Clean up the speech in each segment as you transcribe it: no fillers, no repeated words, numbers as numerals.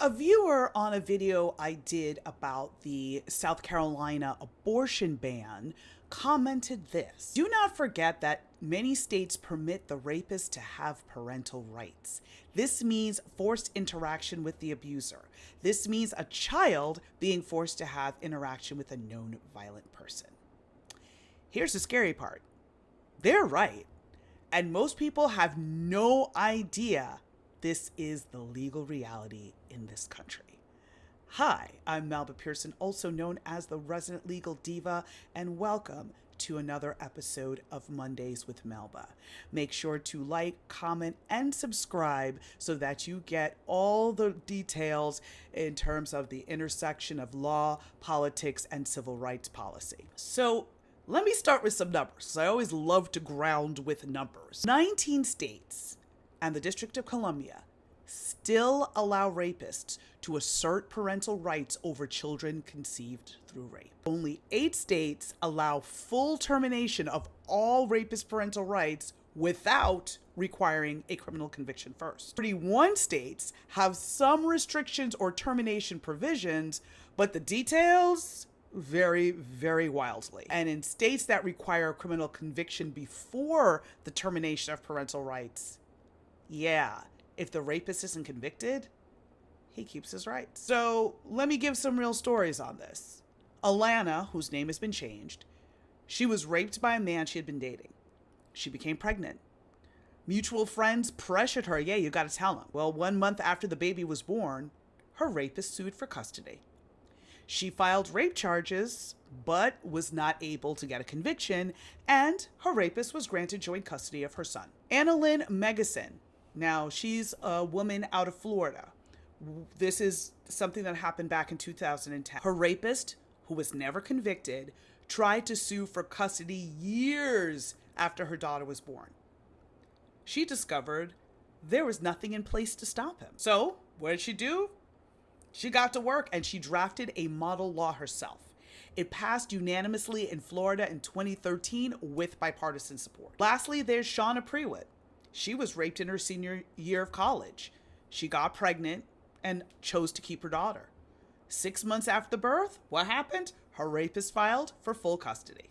A viewer on a video I did about the South Carolina abortion ban commented this: "Do not forget that many states permit the rapist to have parental rights. This means forced interaction with the abuser. This means a child being forced to have interaction with a known violent person." Here's the scary part. They're right. And most people have no idea this is the legal reality in this country. Hi, I'm Melba Pearson, also known as the resident legal diva, and welcome to another episode of Mondays with Melba. Make sure to like, comment, and subscribe so that you get all the details in terms of the intersection of law, politics, and civil rights policy. So let me start with some numbers. I always love to ground with numbers. 19 states and the District of Columbia still allow rapists to assert parental rights over children conceived through rape. Only 8 states allow full termination of all rapist parental rights without requiring a criminal conviction first. 31 states have some restrictions or termination provisions, but the details vary very wildly. And in states that require a criminal conviction before the termination of parental rights, yeah, if the rapist isn't convicted, he keeps his rights. So let me give some real stories on this. Alana, whose name has been changed, she was raped by a man she had been dating. She became pregnant. Mutual friends pressured her, yeah, you gotta tell him. Well, 1 month after the baby was born, her rapist sued for custody. She filed rape charges, but was not able to get a conviction, and her rapist was granted joint custody of her son. Annalyn Megason. Now, she's a woman out of Florida. This is something that happened back in 2010. Her rapist, who was never convicted, tried to sue for custody years after her daughter was born. She discovered there was nothing in place to stop him. So, what did she do? She got to work and she drafted a model law herself. It passed unanimously in Florida in 2013 with bipartisan support. Lastly, there's Shauna Prewitt. She was raped in her senior year of college. She got pregnant and chose to keep her daughter. 6 months after birth, what happened? Her rapist filed for full custody.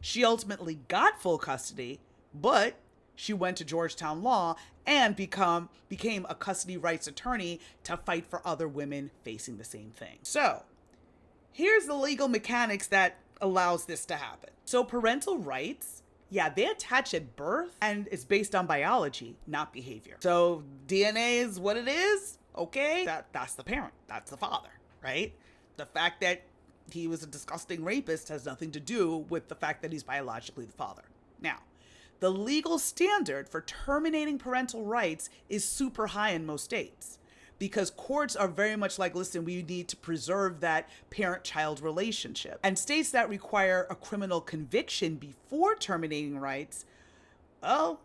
She ultimately got full custody, but she went to Georgetown Law and became a custody rights attorney to fight for other women facing the same thing. So here's the legal mechanics that allows this to happen. So parental rights, yeah, they attach at birth and it's based on biology, not behavior. So DNA is what it is. Okay, that's the parent, that's the father, right? The fact that he was a disgusting rapist has nothing to do with the fact that he's biologically the father. Now, the legal standard for terminating parental rights is super high in most states because courts are very much like, listen, we need to preserve that parent-child relationship. And states that require a criminal conviction before terminating rights, well,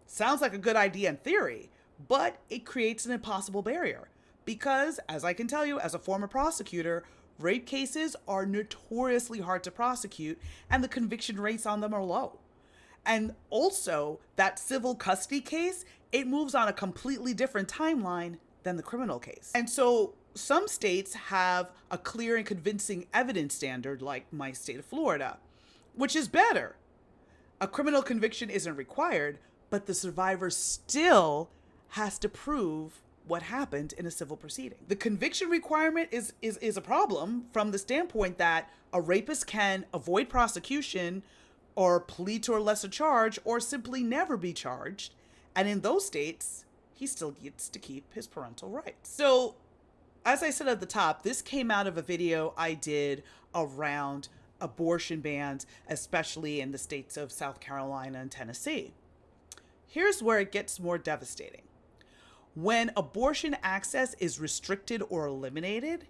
sounds like a good idea in theory, but it creates an impossible barrier because, as I can tell you as a former prosecutor, rape cases are notoriously hard to prosecute and the conviction rates on them are low. And also, that civil custody case, it moves on a completely different timeline than the criminal case. And so some states have a clear and convincing evidence standard, like my state of Florida, which is better. A criminal conviction isn't required, but the survivor still has to prove what happened in a civil proceeding. The conviction requirement is a problem from the standpoint that a rapist can avoid prosecution or plead to a lesser charge or simply never be charged. And in those states, he still gets to keep his parental rights. So, as I said at the top, this came out of a video I did around abortion bans, especially in the states of South Carolina and Tennessee. Here's where it gets more devastating. When abortion access is restricted or eliminated,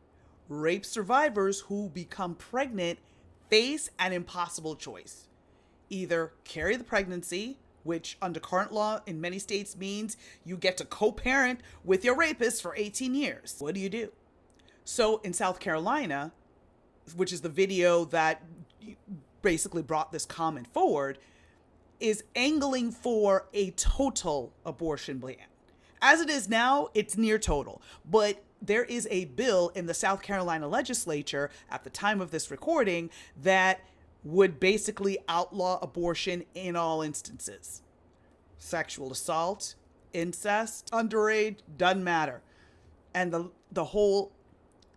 rape survivors who become pregnant face an impossible choice. Either carry the pregnancy, which under current law in many states means you get to co-parent with your rapist for 18 years. What do? So in South Carolina, which is the video that basically brought this comment forward, is angling for a total abortion ban. As it is now, it's near total. But there is a bill in the South Carolina legislature at the time of this recording that would basically outlaw abortion in all instances. Sexual assault, incest, underage, doesn't matter. And the whole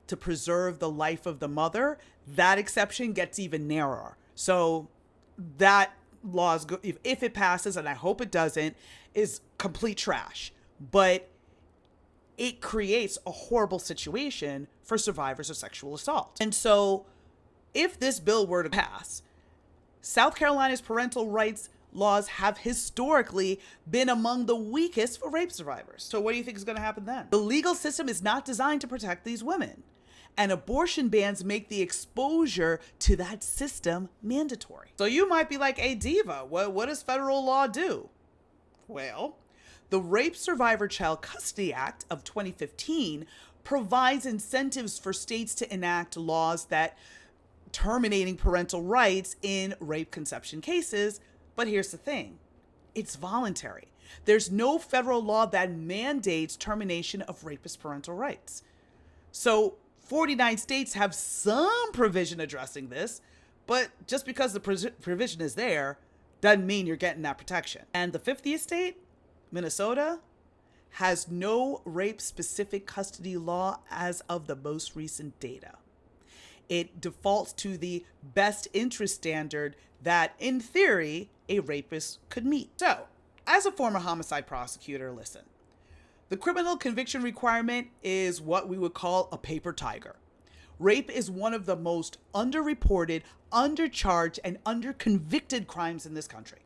to preserve the life of the mother, that exception gets even narrower. So that law is if it passes, and I hope it doesn't, is complete trash. But it creates a horrible situation for survivors of sexual assault. And so if this bill were to pass, South Carolina's parental rights laws have historically been among the weakest for rape survivors. So what do you think is going to happen then? The legal system is not designed to protect these women, and abortion bans make the exposure to that system mandatory. So you might be like, hey, Diva, what does federal law do? Well, the Rape Survivor Child Custody Act of 2015 provides incentives for states to enact laws that terminating parental rights in rape conception cases. But here's the thing, it's voluntary. There's no federal law that mandates termination of rapist parental rights. So 49 states have some provision addressing this, but just because the provision is there doesn't mean you're getting that protection. And the 50th state, Minnesota, has no rape-specific custody law as of the most recent data. It defaults to the best interest standard that, in theory, a rapist could meet. So, as a former homicide prosecutor, listen. The criminal conviction requirement is what we would call a paper tiger. Rape is one of the most underreported, undercharged, and underconvicted crimes in this country.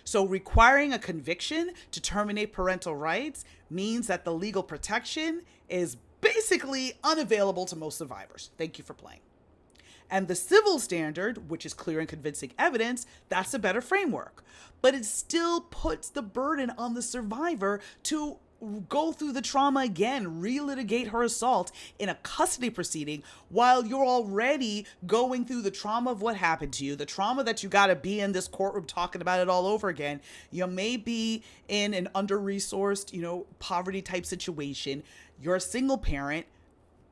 So requiring a conviction to terminate parental rights means that the legal protection is basically unavailable to most survivors. Thank you for playing. And the civil standard, which is clear and convincing evidence, that's a better framework. But it still puts the burden on the survivor to go through the trauma again, relitigate her assault in a custody proceeding while you're already going through the trauma of what happened to you, the trauma that you got to be in this courtroom talking about it all over again. You may be in an under-resourced, poverty type situation. You're a single parent.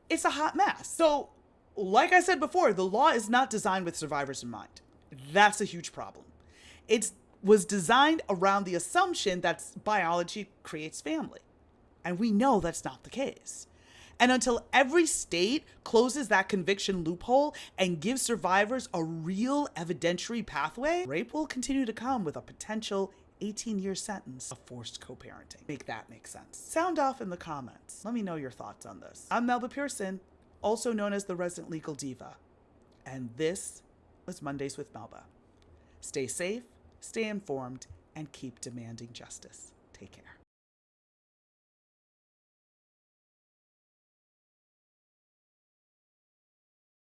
It's a hot mess. So, like I said before, the law is not designed with survivors in mind. That's a huge problem. It was designed around the assumption that biology creates family. And we know that's not the case. And until every state closes that conviction loophole and gives survivors a real evidentiary pathway, rape will continue to come with a potential 18-year sentence of forced co-parenting. Make that make sense. Sound off in the comments. Let me know your thoughts on this. I'm Melba Pearson, also known as the Resident Legal Diva. And this was Mondays with Melba. Stay safe, stay informed, and keep demanding justice. Take care.